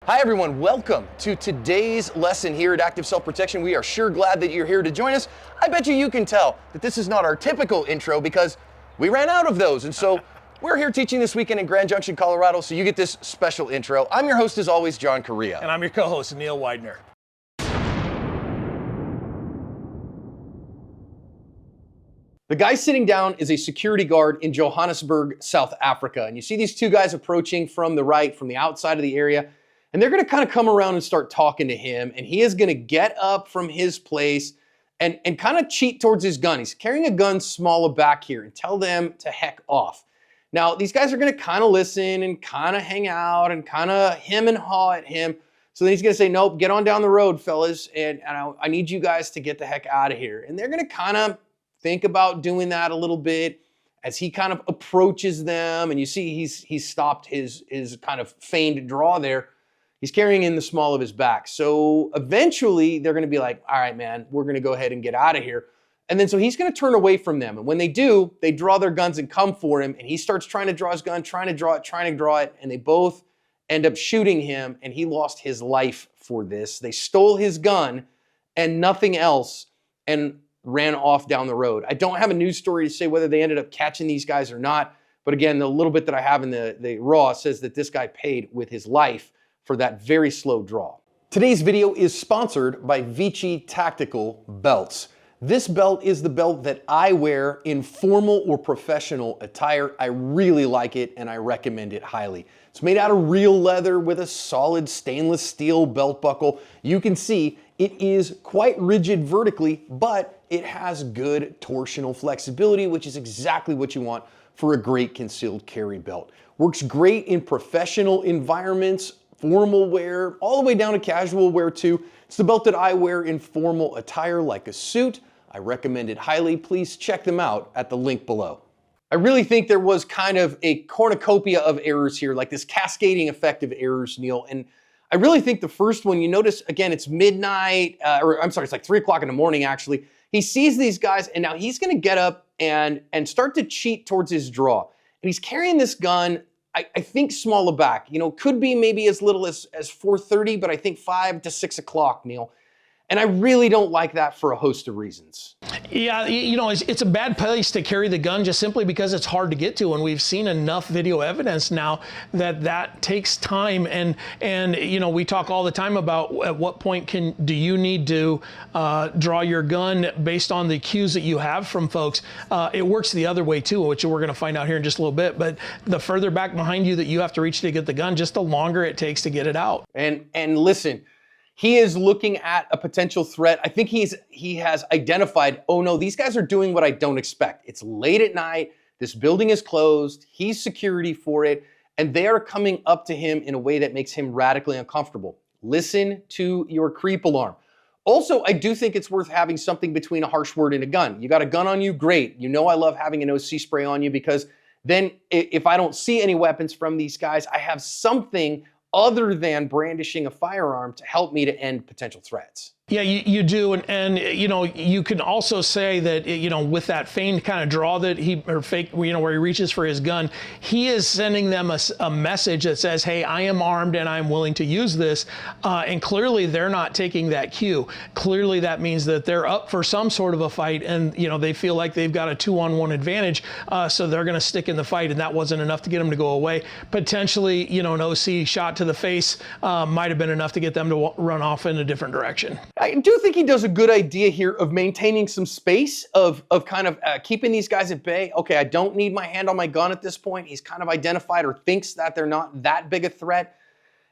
Hi everyone, welcome to today's lesson here at Active Self-Protection. We are sure glad that you're here to join us. I bet you can tell that this is not our typical intro because we ran out of those. And so we're here teaching this weekend in Grand Junction, Colorado, so you get this special intro. I'm your host as always, John Correa. And I'm your co-host, Neil Widener. The guy sitting down is a security guard in Johannesburg, South Africa. And you see these two guys approaching from the right, from the outside of the area. And they're going to kind of come around and start talking to him. And he is going to get up from his place and kind of cheat towards his gun. He's carrying a gun smaller back here and tell them to heck off. Now, these guys are going to kind of listen and kind of hang out and kind of hem and haw at him. So then he's going to say, nope, get on down the road, fellas. And I need you guys to get the heck out of here. And they're going to kind of think about doing that a little bit as he kind of approaches them. And you see he's stopped his kind of feigned draw there. He's carrying in the small of his back. So eventually they're going to be like, all right, man, we're going to go ahead and get out of here. And then so he's going to turn away from them. And when they do, they draw their guns and come for him. And he starts trying to draw his gun, trying to draw it. And they both end up shooting him. And he lost his life for this. They stole his gun and nothing else and ran off down the road. I don't have a news story to say whether they ended up catching these guys or not. But again, the little bit that I have in the raw says that this guy paid with his life for that very slow draw. Today's video is sponsored by Vici Tactical Belts. This belt is the belt that I wear in formal or professional attire. I really like it and I recommend it highly. It's made out of real leather with a solid stainless steel belt buckle. You can see it is quite rigid vertically, but it has good torsional flexibility, which is exactly what you want for a great concealed carry belt. Works great in professional environments, formal wear, all the way down to casual wear too. It's the belt that I wear in formal attire like a suit. I recommend it highly. Please check them out at the link below. I really think there was kind of a cornucopia of errors here, like this cascading effect of errors, Neil. And I really think the first one, you notice, again, it's midnight, it's like 3 o'clock in the morning actually. He sees these guys and now he's gonna get up and start to cheat towards his draw. And he's carrying this gun, I think smaller back, could be maybe as little as 4:30, but I think 5 to 6 o'clock, Neil. And I really don't like that for a host of reasons. Yeah, it's a bad place to carry the gun just simply because it's hard to get to. And we've seen enough video evidence now that takes time. And we talk all the time about at what point do you need to draw your gun based on the cues that you have from folks. It works the other way too, which we're going to find out here in just a little bit. But the further back behind you that you have to reach to get the gun, just the longer it takes to get it out. And listen, he is looking at a potential threat. I think he has identified, oh no, these guys are doing what I don't expect. It's late at night, this building is closed, he's security for it, and they are coming up to him in a way that makes him radically uncomfortable. Listen to your creep alarm. Also, I do think it's worth having something between a harsh word and a gun. You got a gun on you, great. I love having an OC spray on you because then if I don't see any weapons from these guys, I have something other than brandishing a firearm to help me to end potential threats. Yeah, you do, and you can also say that with that feigned kind of draw that fake, where he reaches for his gun, he is sending them a message that says, hey, I am armed and I'm willing to use this, and clearly they're not taking that cue. Clearly that means that they're up for some sort of a fight, and they feel like they've got a 2-on-1 advantage, so they're going to stick in the fight, and that wasn't enough to get them to go away. Potentially, an OC shot to the face might have been enough to get them to run off in a different direction. I do think he does a good idea here of maintaining some space, of kind of keeping these guys at bay. Okay, I don't need my hand on my gun at this point. He's kind of identified or thinks that they're not that big a threat.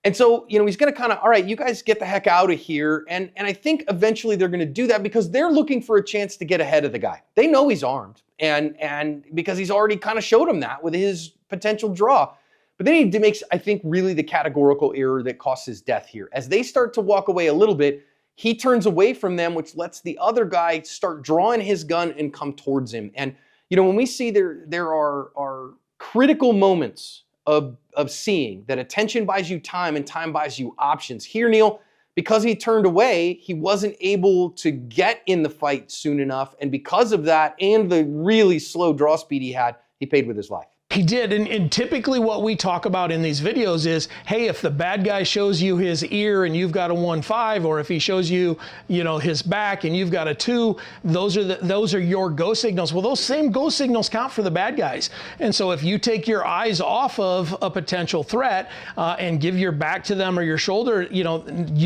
And so, he's going to kind of, all right, you guys get the heck out of here. And I think eventually they're going to do that because they're looking for a chance to get ahead of the guy. They know he's armed and because he's already kind of showed them that with his potential draw. But then he makes, I think, really the categorical error that costs his death here. As they start to walk away a little bit, he turns away from them, which lets the other guy start drawing his gun and come towards him. And, when we see there are critical moments of seeing that attention buys you time and time buys you options. Here, Neil, because he turned away, he wasn't able to get in the fight soon enough. And because of that and the really slow draw speed he had, he paid with his life. He did, and typically what we talk about in these videos is, hey, if the bad guy shows you his ear and you've got a 1.5, or if he shows you, his back and you've got a 2, those are your go signals. Well, those same go signals count for the bad guys. And so if you take your eyes off of a potential threat and give your back to them or your shoulder, you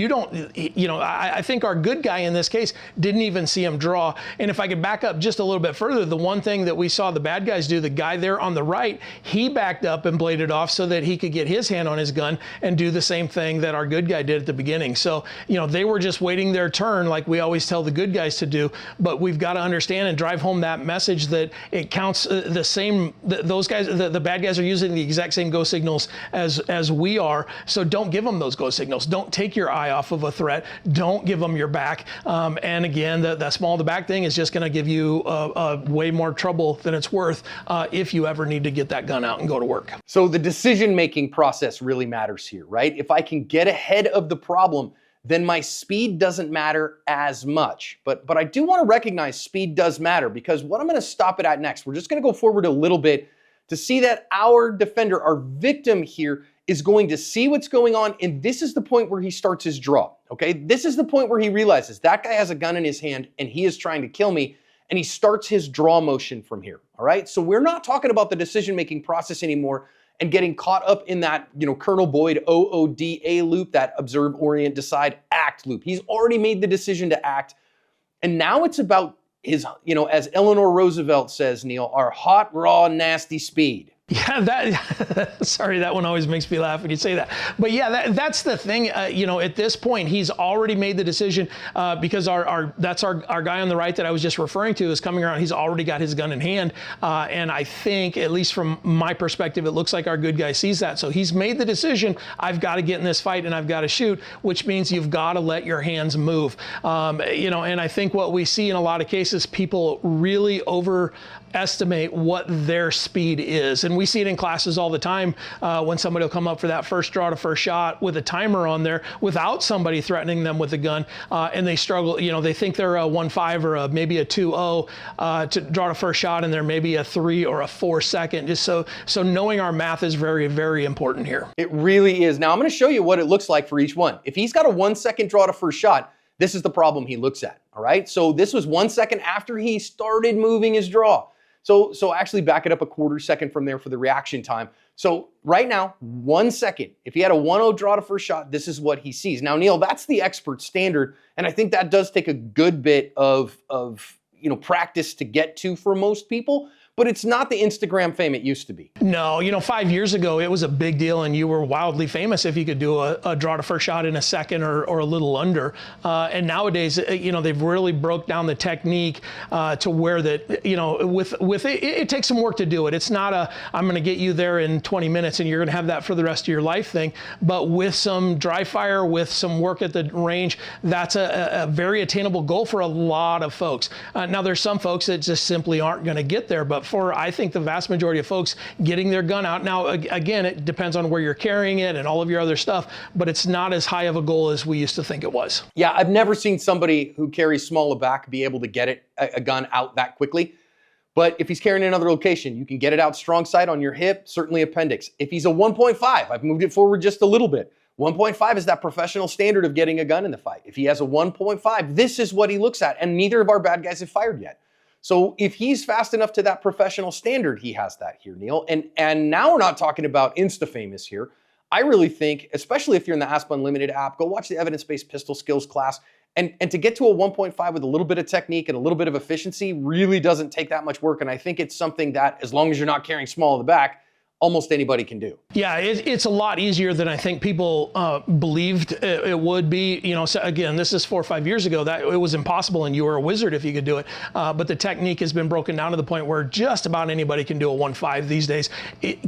don't, I think our good guy in this case didn't even see him draw. And if I could back up just a little bit further, the one thing that we saw the bad guys do, the guy there on the right, he backed up and bladed off so that he could get his hand on his gun and do the same thing that our good guy did at the beginning. So, they were just waiting their turn, like we always tell the good guys to do. But we've got to understand and drive home that message that it counts the same. Those guys, the bad guys, are using the exact same go signals as we are. So don't give them those go signals. Don't take your eye off of a threat. Don't give them your back. And again, the small to back thing is just going to give you way more trouble than it's worth if you ever need to get that gun out and go to work. So the decision-making process really matters here, right? If I can get ahead of the problem, then my speed doesn't matter as much. But I do want to recognize speed does matter, because what I'm going to stop it at next, we're just going to go forward a little bit to see that our defender, our victim here, is going to see what's going on, and this is the point where he starts his draw, okay? This is the point where he realizes that guy has a gun in his hand and he is trying to kill me, and he starts his draw motion from here, all right? So we're not talking about the decision-making process anymore and getting caught up in that, Colonel Boyd OODA loop, that observe, orient, decide, act loop. He's already made the decision to act, and now it's about his, as Eleanor Roosevelt says, Neil, our hot, raw, nasty speed. Yeah, sorry, that one always makes me laugh when you say that. But yeah, that's the thing. At this point, he's already made the decision because that's our guy on the right that I was just referring to is coming around. He's already got his gun in hand, and I think, at least from my perspective, it looks like our good guy sees that. So he's made the decision. I've got to get in this fight and I've got to shoot, which means you've got to let your hands move. And I think what we see in a lot of cases, people really overestimate what their speed is. And we see it in classes all the time when somebody will come up for that first draw to first shot with a timer on there without somebody threatening them with a gun, and they struggle. They think they're a 1.5 or maybe a 2.0 to draw to first shot, and they're maybe a 3 or a 4 second. Just so knowing our math is very, very important here. It really is. Now I'm going to show you what it looks like for each one. If he's got a 1 second draw to first shot, this is the problem he looks at. All right. So this was 1 second after he started moving his draw. So actually back it up a quarter second from there for the reaction time. So right now, 1 second. If he had a 1.0 draw to first shot, this is what he sees. Now, Neil, that's the expert standard, and I think that does take a good bit of practice to get to for most people. But it's not the Instagram fame it used to be. No, 5 years ago, it was a big deal, and you were wildly famous if you could do a draw to first shot in a second or a little under. And nowadays, they've really broke down the technique to where that, with it takes some work to do it. It's not I'm going to get you there in 20 minutes and you're going to have that for the rest of your life thing. But with some dry fire, with some work at the range, that's a very attainable goal for a lot of folks. Now, there's some folks that just simply aren't going to get there, but for, I think, the vast majority of folks getting their gun out. Now, again, it depends on where you're carrying it and all of your other stuff, but it's not as high of a goal as we used to think it was. Yeah, I've never seen somebody who carries small back be able to get a gun out that quickly. But if he's carrying another location, you can get it out strong side on your hip, certainly appendix. If he's a 1.5, I've moved it forward just a little bit. 1.5 is that professional standard of getting a gun in the fight. If he has a 1.5, this is what he looks at, and neither of our bad guys have fired yet. So if he's fast enough to that professional standard, he has that here, Neil. And now we're not talking about Insta-famous here. I really think, especially if you're in the ASP Unlimited app, go watch the evidence-based pistol skills class. And to get to a 1.5 with a little bit of technique and a little bit of efficiency really doesn't take that much work. And I think it's something that, as long as you're not carrying small in the back, almost anybody can do. Yeah, it's a lot easier than I think people believed it would be. So again, this is 4 or 5 years ago. That it was impossible, and you were a wizard if you could do it. But the technique has been broken down to the point where just about anybody can do a 1.5 these days.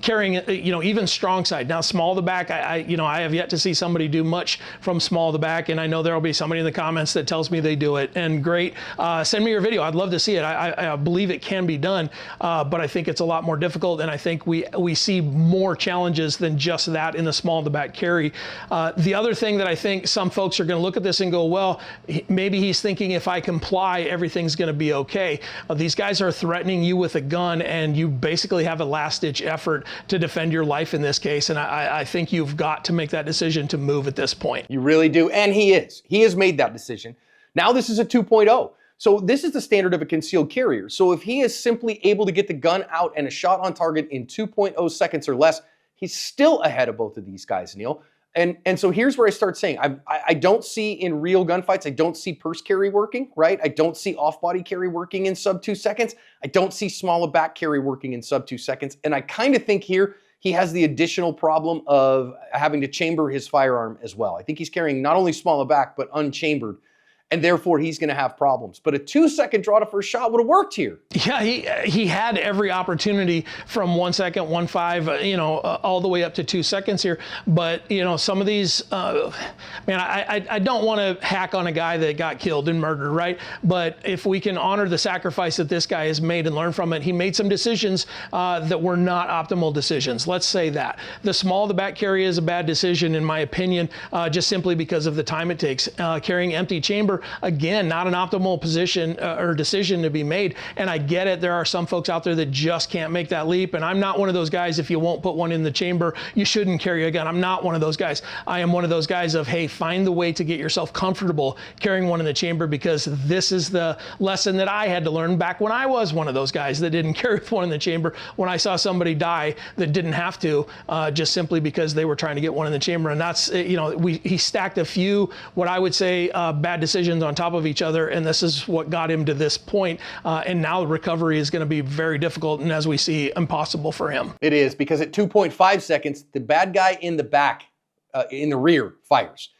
Carrying, even strong side. Now, small to back, I have yet to see somebody do much from small to back, and I know there will be somebody in the comments that tells me they do it. And great, send me your video. I'd love to see it. I believe it can be done, but I think it's a lot more difficult, and I think we see more challenges than just that in the small to back carry. The other thing that I think some folks are going to look at this and go, well, maybe he's thinking if I comply, everything's going to be okay. These guys are threatening you with a gun, and you basically have a last-ditch effort to defend your life in this case. And I think you've got to make that decision to move at this point. You really do. And he is. He has made that decision. Now this is a 2.0. So this is the standard of a concealed carrier. So if he is simply able to get the gun out and a shot on target in 2.0 seconds or less, he's still ahead of both of these guys, Neil. And so here's where I start saying, I don't see in real gunfights, I don't see purse carry working, right? I don't see off-body carry working in sub 2 seconds. I don't see small back carry working in sub 2 seconds. And I kind of think here he has the additional problem of having to chamber his firearm as well. I think he's carrying not only small back, but unchambered. And therefore, he's going to have problems. But a 2-second draw to first shot would have worked here. Yeah, he had every opportunity from 1 second, 1.5, all the way up to 2 seconds here. But, some of these, man, I don't want to hack on a guy that got killed and murdered, right? But if we can honor the sacrifice that this guy has made and learn from it, he made some decisions that were not optimal decisions. Let's say that. The small to back carry is a bad decision, in my opinion, just simply because of the time it takes. Carrying empty chamber, again, not an optimal position or decision to be made. And I get it. There are some folks out there that just can't make that leap. And I'm not one of those guys, if you won't put one in the chamber, you shouldn't carry a gun. I'm not one of those guys. I am one of those guys of, hey, find the way to get yourself comfortable carrying one in the chamber, because this is the lesson that I had to learn back when I was one of those guys that didn't carry one in the chamber, when I saw somebody die that didn't have to, just simply because they were trying to get one in the chamber. And that's, he stacked a few, what I would say, bad decisions on top of each other, and this is what got him to this point. And now the recovery is going to be very difficult, and as we see, impossible for him. It is, because at 2.5 seconds, the bad guy in the back, in the rear, fires.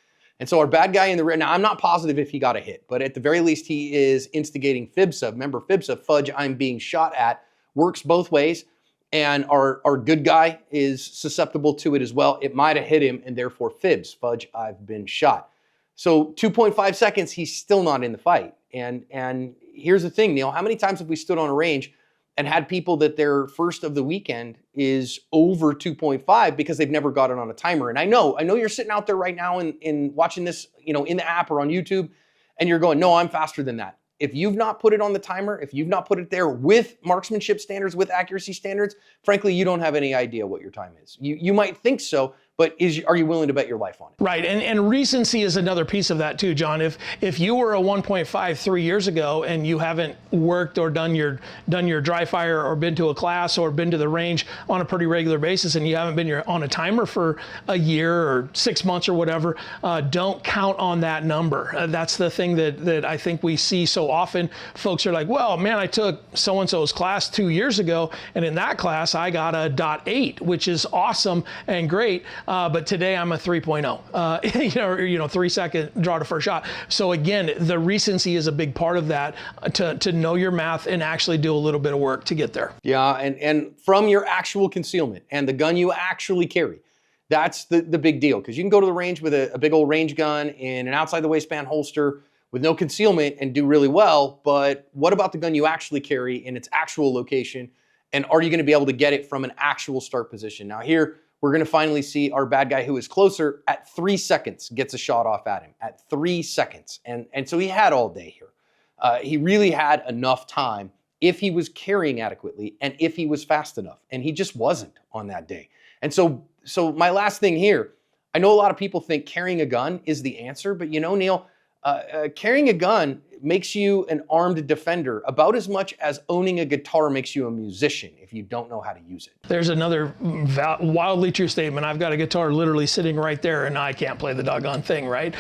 And so our bad guy in the rear, now I'm not positive if he got a hit, but at the very least he is instigating FIBSA. Remember, FIBSA, fudge, I'm being shot at, works both ways, and our good guy is susceptible to it as well. It might have hit him, and therefore fibs, fudge, I've been shot. So 2.5 seconds, he's still not in the fight. And here's the thing, Neil, how many times have we stood on a range and had people that their first of the weekend is over 2.5 because they've never got it on a timer? And I know you're sitting out there right now and watching this, in the app or on YouTube, and you're going, no, I'm faster than that. If you've not put it on the timer, if you've not put it there with marksmanship standards, with accuracy standards, frankly, you don't have any idea what your time is. You might think so, but are you willing to bet your life on it? Right, and recency is another piece of that too, John. If you were a 1.5 3 years ago and you haven't worked or done your dry fire or been to a class or been to the range on a pretty regular basis, and you haven't been on a timer for a year or 6 months or whatever, don't count on that number. That's the thing that I think we see so often. Folks are like, well, man, I took so-and-so's class 2 years ago, and in that class I got a .8, which is awesome and great. But today I'm a 3.0, 3 second draw to first shot. So again, the recency is a big part of that, to know your math and actually do a little bit of work to get there. Yeah, and from your actual concealment and the gun you actually carry, that's the big deal. Because you can go to the range with a big old range gun in an outside the waistband holster with no concealment and do really well. But what about the gun you actually carry in its actual location? And are you going to be able to get it from an actual start position? Now here, we're going to finally see our bad guy who is closer at 3 seconds gets a shot off at him at 3 seconds. And so he had all day here. He really had enough time if he was carrying adequately and if he was fast enough. And he just wasn't on that day. And so my last thing here, I know a lot of people think carrying a gun is the answer, but Neil, carrying a gun makes you an armed defender about as much as owning a guitar makes you a musician if you don't know how to use it. There's another wildly true statement. I've got a guitar literally sitting right there and I can't play the doggone thing, right?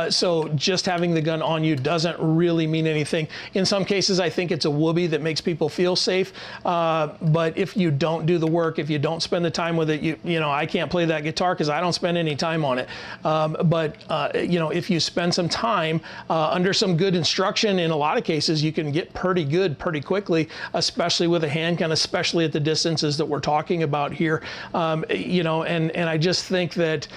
So just having the gun on you doesn't really mean anything. In some cases, I think it's a whoopee that makes people feel safe. But if you don't do the work, if you don't spend the time with it, I can't play that guitar because I don't spend any time on it. But if you spend some time under some good instruction, instruction, in a lot of cases, you can get pretty good pretty quickly, especially with a handgun, especially at the distances that we're talking about here. You know, and I just think that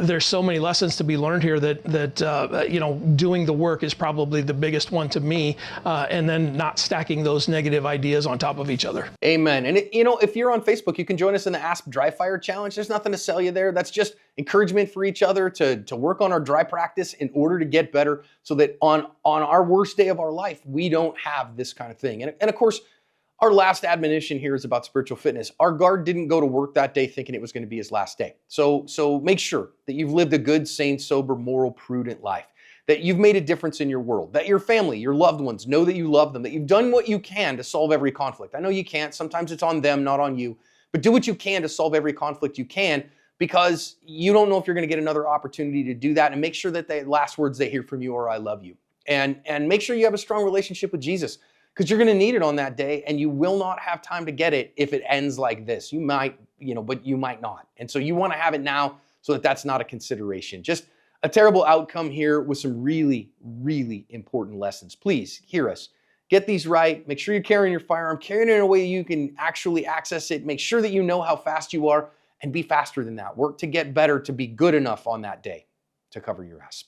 there's so many lessons to be learned here that you know, doing the work is probably the biggest one to me, and then not stacking those negative ideas on top of each other. Amen. And you know, if you're on Facebook, you can join us in the Ask Dry Fire Challenge. There's nothing to sell you there. That's just encouragement for each other to work on our dry practice in order to get better, so that on our worst day of our life, we don't have this kind of thing. And of course, our last admonition here is about spiritual fitness. Our guard didn't go to work that day thinking it was going to be his last day. So make sure that you've lived a good, sane, sober, moral, prudent life, that you've made a difference in your world, that your family, your loved ones know that you love them, that you've done what you can to solve every conflict. I know you can't. Sometimes it's on them, not on you. But do what you can to solve every conflict you can, because you don't know if you're going to get another opportunity to do that. And make sure that the last words they hear from you are, "I love you." And make sure you have a strong relationship with Jesus, because you're going to need it on that day, and you will not have time to get it if it ends like this. You might, you know, but you might not. And so you want to have it now so that that's not a consideration. Just a terrible outcome here with some really, really important lessons. Please hear us. Get these right. Make sure you're carrying your firearm, carrying it in a way you can actually access it. Make sure that you know how fast you are, and be faster than that. Work to get better, to be good enough on that day to cover your ass.